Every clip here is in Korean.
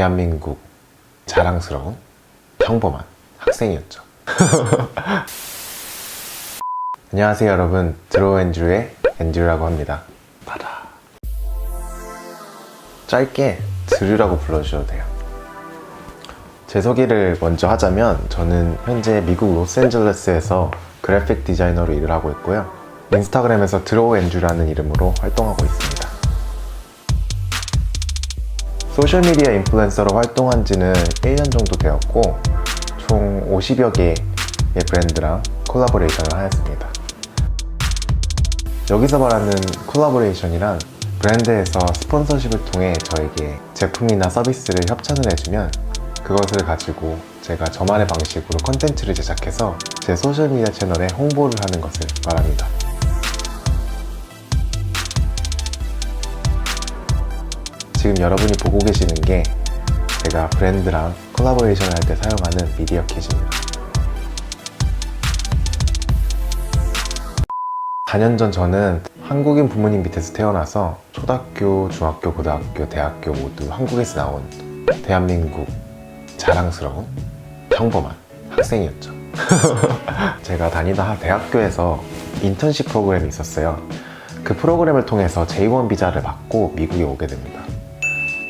대한민국 자랑스러운 평범한 학생이었죠. 안녕하세요 여러분, 드로우 앤드류의 앤드류라고 합니다. 받아. 짧게 드류라고 불러주셔도 돼요. 제 소개를 먼저 하자면, 저는 현재 미국 로스앤젤레스에서 그래픽 디자이너로 일을 하고 있고요, 인스타그램에서 드로우 앤드류라는 이름으로 활동하고 있습니다. 소셜미디어 인플루엔서로 활동한 지는 1년 정도 되었고, 총 50여 개의 브랜드랑 콜라보레이션을 하였습니다. 여기서 말하는 콜라보레이션이란, 브랜드에서 스폰서십을 통해 저에게 제품이나 서비스를 협찬을 해주면 그것을 가지고 제가 저만의 방식으로 컨텐츠를 제작해서 제 소셜미디어 채널에 홍보를 하는 것을 말합니다. 지금 여러분이 보고 계시는 게 제가 브랜드랑 콜라보레이션을 할 때 사용하는 미디어 킷입니다. 4년 전 저는 한국인 부모님 밑에서 태어나서 초등학교, 중학교, 고등학교, 대학교 모두 한국에서 나온 대한민국 자랑스러운 평범한 학생이었죠. 제가 다니던 대학교에서 인턴십 프로그램이 있었어요. 그 프로그램을 통해서 J1 비자를 받고 미국에 오게 됩니다.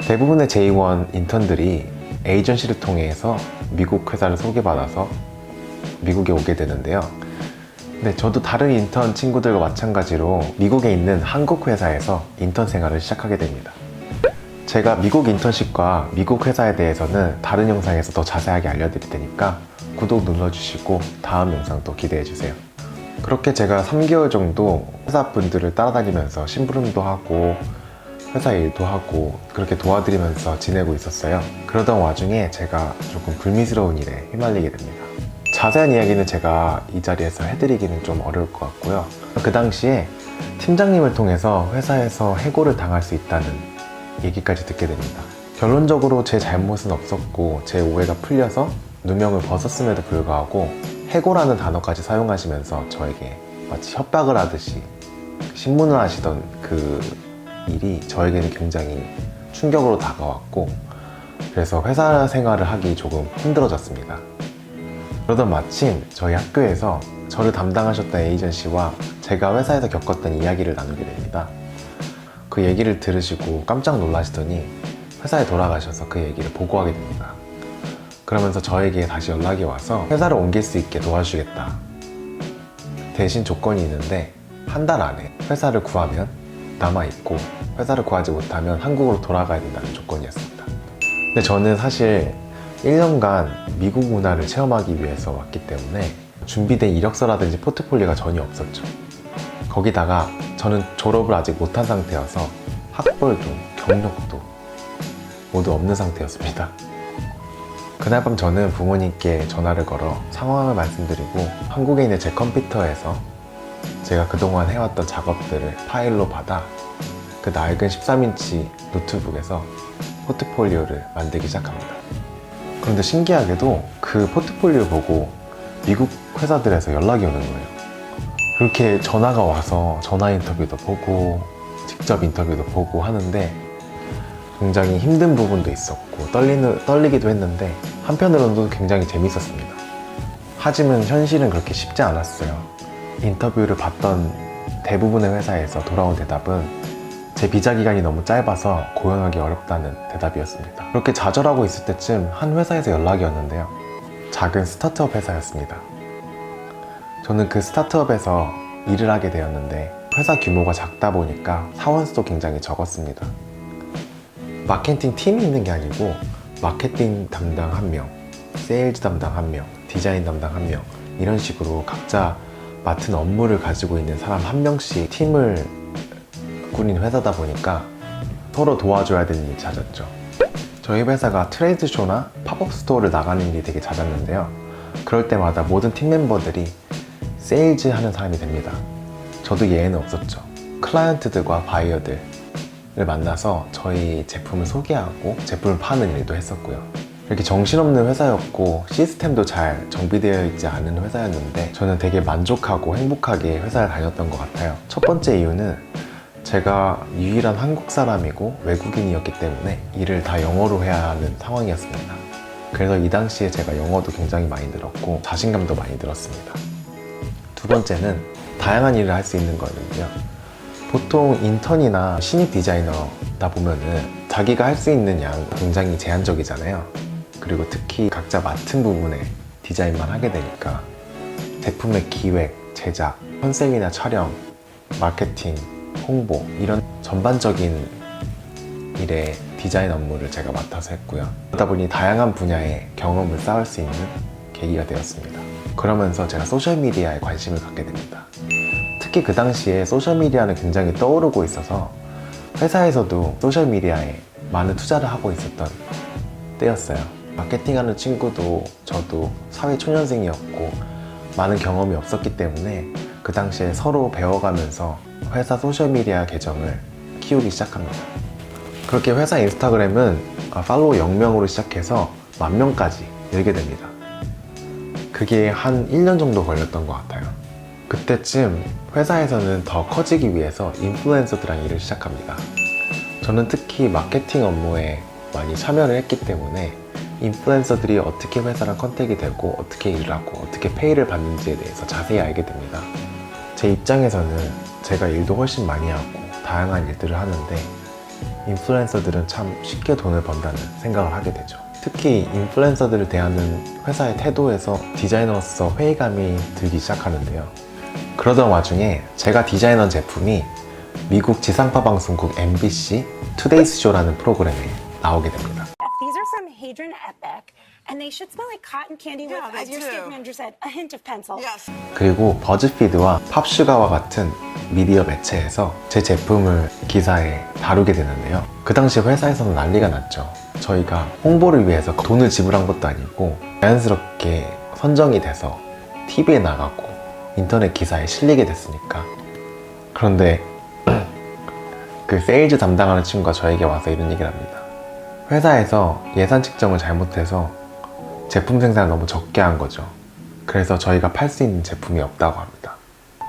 대부분의 J1 인턴들이 에이전시를 통해서 미국 회사를 소개받아서 미국에 오게 되는데요. 근데 저도 다른 인턴 친구들과 마찬가지로 미국에 있는 한국 회사에서 인턴 생활을 시작하게 됩니다. 제가 미국 인턴십과 미국 회사에 대해서는 다른 영상에서 더 자세하게 알려드릴 테니까 구독 눌러주시고 다음 영상도 기대해주세요. 그렇게 제가 3개월 정도 회사분들을 따라다니면서 심부름도 하고 회사 일도 하고 그렇게 도와드리면서 지내고 있었어요. 그러던 와중에 제가 조금 불미스러운 일에 휘말리게 됩니다. 자세한 이야기는 제가 이 자리에서 해드리기는 좀 어려울 것 같고요. 그 당시에 팀장님을 통해서 회사에서 해고를 당할 수 있다는 얘기까지 듣게 됩니다. 결론적으로 제 잘못은 없었고 제 오해가 풀려서 누명을 벗었음에도 불구하고 해고라는 단어까지 사용하시면서 저에게 마치 협박을 하듯이 신문을 하시던 그 일이 저에게는 굉장히 충격으로 다가왔고, 그래서 회사 생활을 하기 조금 힘들어졌습니다. 그러던 마침 저희 학교에서 저를 담당하셨던 에이전시와 제가 회사에서 겪었던 이야기를 나누게 됩니다. 그 얘기를 들으시고 깜짝 놀라시더니 회사에 돌아가셔서 그 얘기를 보고하게 됩니다. 그러면서 저에게 다시 연락이 와서 회사를 옮길 수 있게 도와주겠다. 대신 조건이 있는데 한 달 안에 회사를 구하면 남아있고, 회사를 구하지 못하면 한국으로 돌아가야 된다는 조건이었습니다. 근데 저는 사실 1년간 미국 문화를 체험하기 위해서 왔기 때문에 준비된 이력서라든지 포트폴리오가 전혀 없었죠. 거기다가 저는 졸업을 아직 못한 상태여서 학벌도 경력도 모두 없는 상태였습니다. 그날 밤 저는 부모님께 전화를 걸어 상황을 말씀드리고, 한국에 있는 제 컴퓨터에서 제가 그동안 해왔던 작업들을 파일로 받아 그 낡은 13인치 노트북에서 포트폴리오를 만들기 시작합니다. 그런데 신기하게도 그 포트폴리오 보고 미국 회사들에서 연락이 오는 거예요. 그렇게 전화가 와서 전화 인터뷰도 보고 직접 인터뷰도 보고 하는데 굉장히 힘든 부분도 있었고 떨리기도 했는데, 한편으로는 굉장히 재밌었습니다. 하지만 현실은 그렇게 쉽지 않았어요. 인터뷰를 받던 대부분의 회사에서 돌아온 대답은 제 비자 기간이 너무 짧아서 고용하기 어렵다는 대답이었습니다. 그렇게 좌절하고 있을 때쯤 한 회사에서 연락이 왔는데요. 작은 스타트업 회사였습니다. 저는 그 스타트업에서 일을 하게 되었는데, 회사 규모가 작다 보니까 사원 수도 굉장히 적었습니다. 마케팅 팀이 있는 게 아니고 마케팅 담당 1명, 세일즈 담당 1명, 디자인 담당 1명, 이런 식으로 각자 맡은 업무를 가지고 있는 사람 1명씩 팀을 꾸린 회사다 보니까 서로 도와줘야 되는 일이 잦았죠. 저희 회사가 트레이드쇼나 팝업 스토어를 나가는 일이 되게 잦았는데요. 그럴 때마다 모든 팀 멤버들이 세일즈 하는 사람이 됩니다. 저도 예외는 없었죠. 클라이언트들과 바이어들을 만나서 저희 제품을 소개하고 제품을 파는 일도 했었고요. 이렇게 정신없는 회사였고 시스템도 잘 정비되어 있지 않은 회사였는데 저는 되게 만족하고 행복하게 회사를 다녔던 것 같아요. 첫 번째 이유는 제가 유일한 한국 사람이고 외국인이었기 때문에 일을 다 영어로 해야 하는 상황이었습니다. 그래서 이 당시에 제가 영어도 굉장히 많이 늘었고 자신감도 많이 늘었습니다. 두 번째는 다양한 일을 할 수 있는 거였는데요. 보통 인턴이나 신입 디자이너다 보면은 자기가 할 수 있는 양 굉장히 제한적이잖아요. 그리고 특히 각자 맡은 부분에 디자인만 하게 되니까 제품의 기획, 제작, 컨셉이나 촬영, 마케팅, 홍보 이런 전반적인 일에 디자인 업무를 제가 맡아서 했고요. 그러다 보니 다양한 분야의 경험을 쌓을 수 있는 계기가 되었습니다. 그러면서 제가 소셜미디어에 관심을 갖게 됩니다. 특히 그 당시에 소셜미디어는 굉장히 떠오르고 있어서 회사에서도 소셜미디어에 많은 투자를 하고 있었던 때였어요. 마케팅하는 친구도 저도 사회초년생이었고 많은 경험이 없었기 때문에 그 당시에 서로 배워가면서 회사 소셜미디어 계정을 키우기 시작합니다. 그렇게 회사 인스타그램은 팔로워 0명으로 시작해서 10,000명까지 늘게 됩니다. 그게 한 1년 정도 걸렸던 것 같아요. 그때쯤 회사에서는 더 커지기 위해서 인플루엔서들랑 일을 시작합니다. 저는 특히 마케팅 업무에 많이 참여를 했기 때문에 인플루엔서들이 어떻게 회사랑 컨택이 되고 어떻게 일을 하고 어떻게 페이를 받는지에 대해서 자세히 알게 됩니다. 제 입장에서는 제가 일도 훨씬 많이 하고 다양한 일들을 하는데 인플루엔서들은 참 쉽게 돈을 번다는 생각을 하게 되죠. 특히 인플루엔서들을 대하는 회사의 태도에서 디자이너로서 회의감이 들기 시작하는데요. 그러던 와중에 제가 디자인한 제품이 미국 지상파 방송국 MBC 투데이스 쇼라는 프로그램에 나오게 됩니다. These are from Hadron Epic, and they should smell like cotton candy with, Yeah, they as your do. state manager said, a hint of pencil. Yes. 그리고 버즈피드와 팝슈가와 같은 미디어 매체에서 제 제품을 기사에 다루게 되는데요. 그 당시 회사에서는 난리가 났죠. 저희가 홍보를 위해서 돈을 지불한 것도 아니고 자연스럽게 선정이 돼서 TV에 나가고 인터넷 기사에 실리게 됐으니까. 그런데 그 세일즈 담당하는 친구가 저에게 와서 이런 얘기를 합니다. 회사에서 예산 측정을 잘못해서 제품 생산을 너무 적게 한 거죠. 그래서 저희가 팔 수 있는 제품이 없다고 합니다.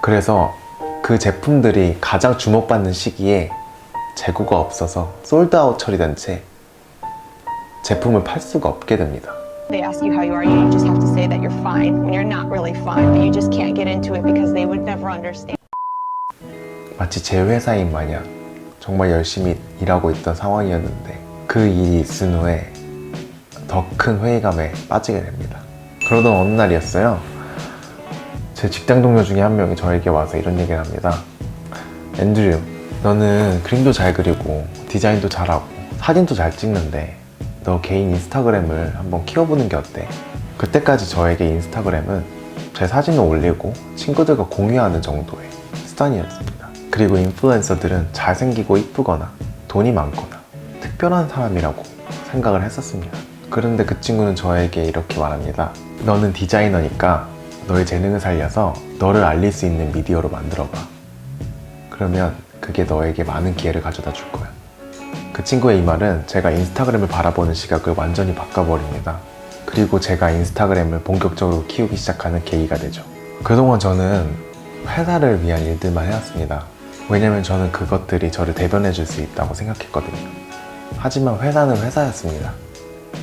그래서 그 제품들이 가장 주목받는 시기에 재고가 없어서 솔드아웃 처리된 채 제품을 팔 수가 없게 됩니다. They ask you how you are, you just have to say that you're fine when you're not really fine, but you just can't get into it because they would never understand. 마치 제 회사인 마냥 정말 열심히 일하고 있던 상황이었는데 그 일이 있은 후에 더 큰 회의감에 빠지게 됩니다. 그러던 어느 날이었어요. 제 직장 동료 중에 한 명이 저에게 와서 이런 얘기를 합니다. 앤드류, 너는 그림도 잘 그리고 디자인도 잘하고 사진도 잘 찍는데 너 개인 인스타그램을 한번 키워보는 게 어때? 그때까지 저에게 인스타그램은 제 사진을 올리고 친구들과 공유하는 정도의 수단이었습니다. 그리고 인플루엔서들은 잘생기고 이쁘거나 돈이 많거나 특별한 사람이라고 생각을 했었습니다. 그런데 그 친구는 저에게 이렇게 말합니다. 너는 디자이너니까 너의 재능을 살려서 너를 알릴 수 있는 미디어로 만들어봐. 그러면 그게 너에게 많은 기회를 가져다 줄 거야. 그 친구의 이 말은 제가 인스타그램을 바라보는 시각을 완전히 바꿔버립니다. 그리고 제가 인스타그램을 본격적으로 키우기 시작하는 계기가 되죠. 그동안 저는 회사를 위한 일들만 해왔습니다. 왜냐면 저는 그것들이 저를 대변해 줄 수 있다고 생각했거든요. 하지만 회사는 회사였습니다.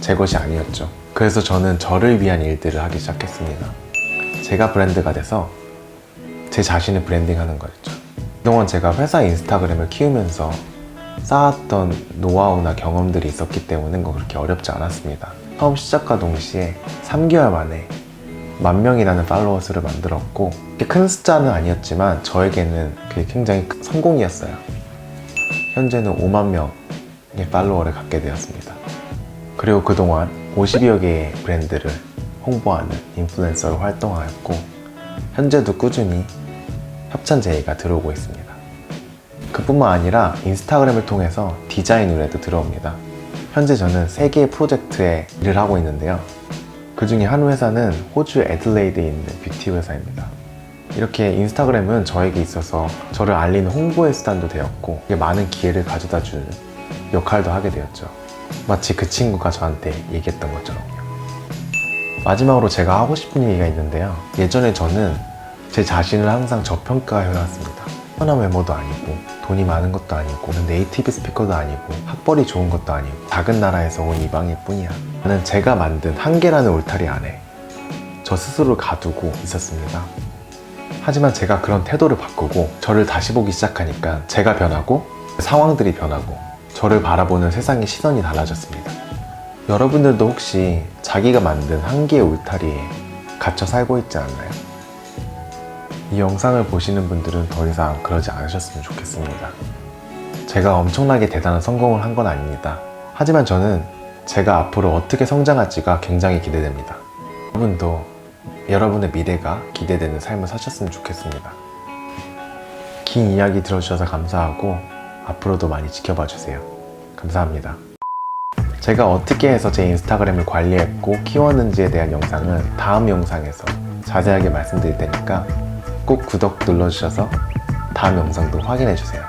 제 것이 아니었죠. 그래서 저는 저를 위한 일들을 하기 시작했습니다. 제가 브랜드가 돼서 제 자신을 브랜딩하는 거였죠. 그동안 제가 회사 인스타그램을 키우면서 쌓았던 노하우나 경험들이 있었기 때문에 그렇게 어렵지 않았습니다. 처음 시작과 동시에 3개월 만에 10,000명이라는 팔로워 수를 만들었고 큰 숫자는 아니었지만 저에게는 그게 굉장히 큰 성공이었어요. 현재는 50,000명의 팔로워를 갖게 되었습니다. 그리고 그동안 50여 개의 브랜드를 홍보하는 인플루엔서로 활동하였고 현재도 꾸준히 협찬 제의가 들어오고 있습니다. 그뿐만 아니라 인스타그램을 통해서 디자인 의뢰도 들어옵니다. 현재 저는 3개의 프로젝트에 일을 하고 있는데요. 그 중에 한 회사는 호주 애들레이드에 있는 뷰티 회사입니다. 이렇게 인스타그램은 저에게 있어서 저를 알리는 홍보의 수단도 되었고 많은 기회를 가져다 줄 역할도 하게 되었죠. 마치 그 친구가 저한테 얘기했던 것처럼요. 마지막으로 제가 하고 싶은 얘기가 있는데요. 예전에 저는 제 자신을 항상 저평가해왔습니다. 편한 외모도 아니고 돈이 많은 것도 아니고 네이티브 스피커도 아니고 학벌이 좋은 것도 아니고 작은 나라에서 온 이방일 뿐이야. 나는 제가 만든 한계라는 울타리 안에 저 스스로를 가두고 있었습니다. 하지만 제가 그런 태도를 바꾸고 저를 다시 보기 시작하니까 제가 변하고 상황들이 변하고 저를 바라보는 세상의 시선이 달라졌습니다. 여러분들도 혹시 자기가 만든 한계의 울타리에 갇혀 살고 있지 않나요? 이 영상을 보시는 분들은 더 이상 그러지 않으셨으면 좋겠습니다. 제가 엄청나게 대단한 성공을 한 건 아닙니다. 하지만 저는 제가 앞으로 어떻게 성장할지가 굉장히 기대됩니다. 여러분도 여러분의 미래가 기대되는 삶을 사셨으면 좋겠습니다. 긴 이야기 들어주셔서 감사하고 앞으로도 많이 지켜봐 주세요. 감사합니다. 제가 어떻게 해서 제 인스타그램을 관리했고 키웠는지에 대한 영상은 다음 영상에서 자세하게 말씀드릴 테니까 꼭 구독 눌러주셔서 다음 영상도 확인해 주세요.